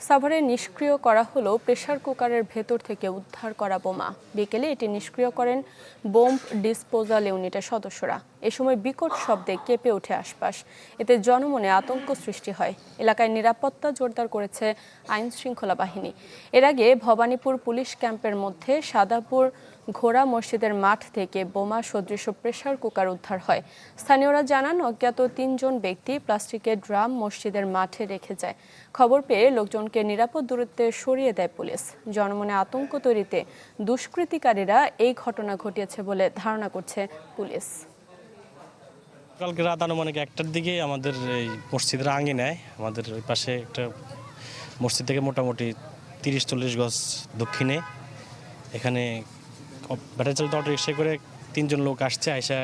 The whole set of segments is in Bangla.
সাভারে নিষ্ক্রিয় করা হলো প্রেসার কুকারের ভেতর থেকে উদ্ধার করা বোমা। বিকেলে এটি নিষ্ক্রিয় করেন বোম্ব ডিসপোজাল ইউনিটের সদস্যরা। এ সময় বিকট শব্দে কেঁপে ওঠে আশপাশ। এতে জনমনে আতঙ্ক সৃষ্টি হয়। এলাকায় নিরাপত্তা জোরদার করেছে আইন শৃঙ্খলা বাহিনী। এর আগে ভবানীপুর পুলিশ ক্যাম্পের মধ্যে সাদাপুর ঘোড়া মসজিদের মাঠ থেকে বোমা সদৃশ প্রেসার কুকার উদ্ধার হয়। স্থানীয়রা জানান, অজ্ঞাত ৩ জন ব্যক্তি প্লাস্টিকের ড্রাম মসজিদের মাঠে রেখে যায়। খবর পেয়ে লোকজনকে নিরাপদ দূরত্বে সরিয়ে দেয় পুলিশ। জনমনে আতঙ্ক তৈরিতে দুষ্কৃতিকারীরা এই ঘটনা ঘটিয়েছে বলে ধারণা করছে পুলিশ। কালকে রাত আনুমানিক 1টার দিকে আমাদের এই মসজিদের আঙিনায়, আমাদের ওই পাশে একটা মসজিদ থেকে মোটামুটি 30-40 গজ দক্ষিণে এখানে ব্যাটারি চালিত অটো রিক্সা করে 3 জন লোক আসছে, আইসা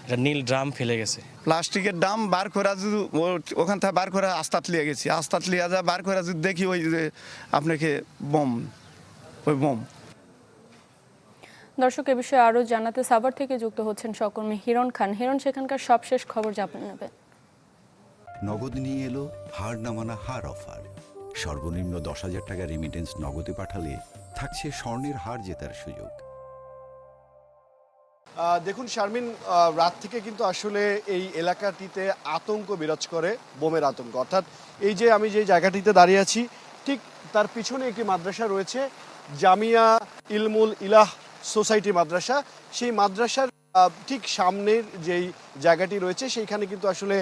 একটা নীল ড্রাম ফেলে গেছে। প্লাস্টিকের ড্রাম বার করে যদি ওখান থেকে বার করে আস্তাত লিয়ে গেছি, আস্তাত লিয়ে যা বার করে যদি দেখি ওই যে আপনাকে ওই বোম। দর্শক, এ বিষয়ে আরও জানাতে সাভার থেকে যুক্ত হচ্ছেন সহকর্মী হিরণ খান। হিরণ, সেখানকার সবশেষ খবর জানাবেন। নগদ নিয়ে এলো হার না মানা হার অফার। সর্বনিম্ন 10,000 টাকা রেমিটেন্স নগদে পাঠালে থাকছে স্বর্ণের হার জেতার সুযোগ। দেখুন শারমিন, রাত থেকে কিন্তু আসলে এই এলাকাটিতে আতঙ্ক বিরাজ করে, বোমের আতঙ্ক। অর্থাৎ এই যে আমি যে জায়গাটিতে দাঁড়িয়ে আছি, ঠিক তার পিছনে একটি মাদ্রাসা রয়েছে, জামিয়া ইলমুল ইলাহ সোসাইটি মাদ্রাসা। সেই মাদ্রাসার ঠিক সামনের যেই জায়গাটি রয়েছে সেইখানে কিন্তু আসলে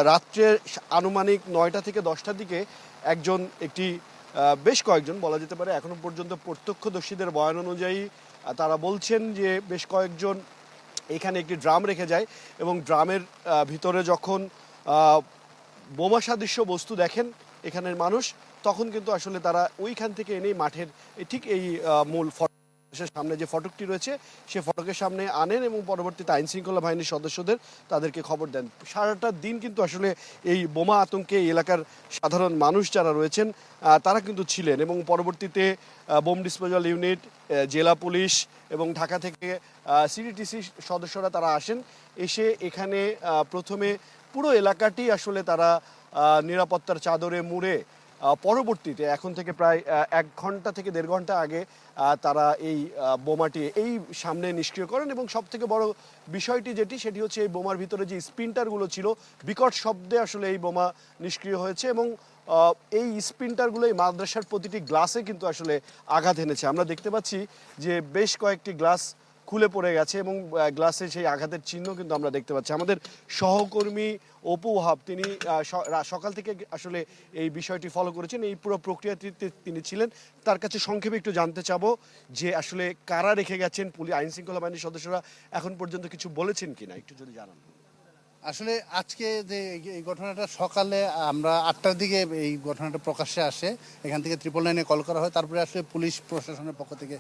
রাত্রের আনুমানিক 9টা থেকে 10টার দিকে বেশ কয়েকজন বলা যেতে পারে এখনো পর্যন্ত প্রত্যক্ষদর্শীদের বয়ান অনুযায়ী তারা বলছেন যে বেশ কয়েকজন এখানে একটি ড্রাম রেখে যায় এবং ড্রামের ভিতরে যখন বোমা সাদৃশ্য বস্তু দেখেন এখানের মানুষ, তখন কিন্তু আসলে তারা ওইখান থেকে এনেই মাঠের ঠিক এই মূল সামনে যে ফটকটি রয়েছে সেই ফটকের সামনে আনেন এবং পরবর্তীতে আইন শৃঙ্খলা বাহিনীর সদস্যদের তাদেরকে খবর দেন। সারাটা দিন কিন্তু আসলে এই বোমা আতঙ্কে এই এলাকার সাধারণ মানুষ যারা রয়েছেন তারা কিন্তু ছিলেন এবং পরবর্তীতে বোম ডিসপোজাল ইউনিট, জেলা পুলিশ এবং ঢাকা থেকে সিডিটিসি সদস্যরা তারা আসেন। এসে এখানে প্রথমে পুরো এলাকাটি আসলে তারা নিরাপত্তার চাদরে মুড়ে পরবর্তীতে এখন থেকে প্রায় 1 ঘন্টা থেকে 1.5 ঘন্টা আগে তারা এই বোমাটি এই সামনে নিষ্ক্রিয় করেন এবং সবথেকে বড় বিষয়টি সেটি হচ্ছে এই বোমার ভিতরে যে স্পিন্টারগুলো ছিল, বিকট শব্দে আসলে এই বোমা নিষ্ক্রিয় হয়েছে এবং এই স্পিন্টারগুলো এই মাদ্রাসার প্রতিটি গ্লাসে কিন্তু আসলে আঘাত এনেছে। আমরা দেখতে পাচ্ছি যে বেশ কয়েকটি গ্লাস খুলে পড়ে গেছে এবং গ্লাসে সেই আঘাতের চিহ্ন কিন্তু আমরা দেখতে পাচ্ছি। আমাদের সহকর্মী অপু ওহাব তিনি সকাল থেকে আসলে এই বিষয়টি ফলো করেছেন, এই পুরো প্রক্রিয়াটিতে তিনি ছিলেন। তার কাছে সংক্ষেপে একটু জানতে চাবো যে আসলে কারা রেখে গেছেন, আইন শৃঙ্খলা বাহিনীর সদস্যরা এখন পর্যন্ত কিছু বলেছেন কিনা একটু যদি জানান। আসলে আজকে যে এই ঘটনাটা সকালে আমরা 8টার দিকে এই ঘটনাটা প্রকাশ্যে আসে, এখান থেকে 999 কল করা হয়, তারপরে আসলে পুলিশ প্রশাসনের পক্ষ থেকে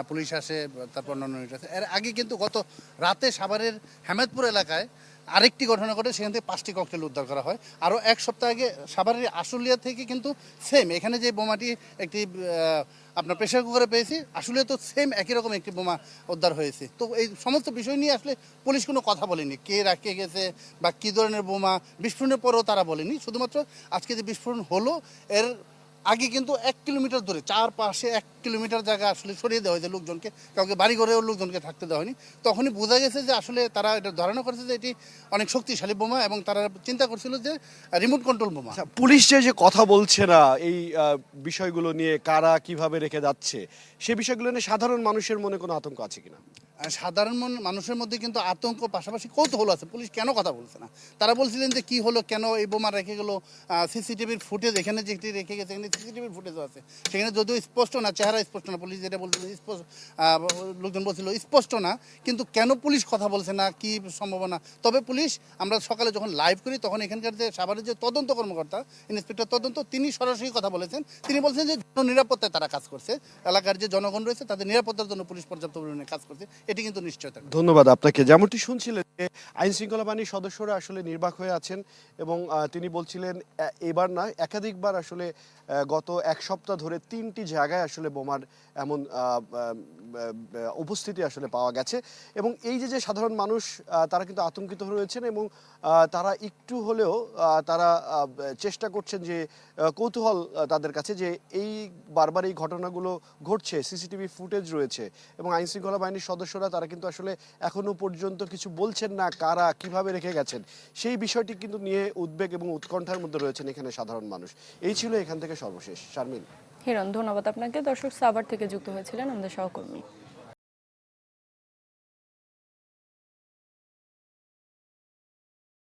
পুলিশ আসে, তারপর অন্যান্য ইউনিট আসে। এর আগে কিন্তু গত রাতে সাভারের হেমেদপুর এলাকায় আরেকটি ঘটনা ঘটে, সেখান থেকে 5টি ককটেল উদ্ধার করা হয়। আরও 1 সপ্তাহ আগে সাভারের আশুলিয়া থেকে কিন্তু সেম এখানে যে বোমাটি একটি আপনার প্রেশার কুকারে পেয়েছি, আসলে তো সেম একই রকম একটি বোমা উদ্ধার হয়েছে। তো এই সমস্ত বিষয় নিয়ে আসলে পুলিশ কোনো কথা বলেনি, কে রাখে গেছে বা কী ধরনের বোমা, বিস্ফোরণের পরেও তারা বলেনি। শুধুমাত্র আজকে যে বিস্ফোরণ হলো এর আগে কিন্তু 1 কিলোমিটার দূরে, চারপাশে 1 কিলোমিটার জায়গা আসলে সরিয়ে দেওয়া হয়েছে লোকজনকে, কাউকে বাড়িঘরেও লোকজনকে থাকতে দেওয়া হয়নি। তখনই বোঝা গেছে যে আসলে তারা এটা ধারণা করেছে যে এটি অনেক শক্তিশালী বোমা এবং তারা চিন্তা করছিল যে রিমোট কন্ট্রোল বোমা। পুলিশ যে কথা বলছে না এই বিষয়গুলো নিয়ে, কারা কিভাবে রেখে যাচ্ছে, সে বিষয়গুলো নিয়ে সাধারণ মানুষের মনে কোনো আতঙ্ক আছে কিনা? সাধারণ মানুষের মধ্যে কিন্তু আতঙ্ক পাশাপাশি কৌতূহল আছে, পুলিশ কেন কথা বলছে না। তারা বলছিলেন যে কি হলো, কেন এই বোমা রেখে গেলো। সিসিটিভির ফুটেজ এখানে যেটি রেখে গেছে, এখানে সিসিটিভির ফুটেজও আছে, সেখানে যদিও স্পষ্ট না, চেহারা স্পষ্ট না, পুলিশ যেটা বলছিল স্পষ্ট, লোকজন বলছিল স্পষ্ট না, কিন্তু কেন পুলিশ কথা বলছে না, কি সম্ভাবনা। তবে পুলিশ, আমরা সকালে যখন লাইভ করি তখন এখানকার যে সাভারের যে তদন্ত কর্মকর্তা, ইন্সপেক্টর তদন্ত, তিনি সরাসরি কথা বলেছেন। তিনি বলছেন যে জননিরাপত্তায় তারা কাজ করছে, এলাকার যে জনগণ রয়েছে তাদের নিরাপত্তার জন্য পুলিশ পর্যাপ্ত পরিমাণে কাজ করছে। এটি কিন্তু নিশ্চয়তা। ধন্যবাদ আপনাকে। যেমনটি শুনছিলেন যে আইন শৃঙ্খলা বাহিনীর সদস্যরা আসলে নির্বাক হয়ে আছেন এবং তিনি বলছিলেন এবার না একাধিকবার আসলে গত এক সপ্তাহ ধরে 3টি জায়গায় আসলে বোমার এমন উপস্থিতি আসলে পাওয়া গেছে এবং এই যে সাধারণ মানুষ তারা কিন্তু আতঙ্কিত রয়েছেন এবং তারা একটু হলেও তারা চেষ্টা করছেন যে কৌতূহল তাদের কাছে যে এই বারবার এই ঘটনাগুলো ঘটছে, সিসিটিভি ফুটেজ রয়েছে এবং আইন শৃঙ্খলা বাহিনীর সদস্যরা তারা কিন্তু আসলে এখনো পর্যন্ত কিছু বলছেন না কারা কিভাবে রেখে গেছেন, সেই বিষয়টি কিন্তু নিয়ে উদ্বেগ এবং উৎকণ্ঠার মধ্যে রয়েছেন এখানে সাধারণ মানুষ। এই ছিল এখান থেকে সর্বশেষ। শারমিন। হিরণ, ধন্যবাদ আপনাকে। দর্শক, সাভার থেকে যুক্ত হয়েছিলেন আমাদের সহকর্মী।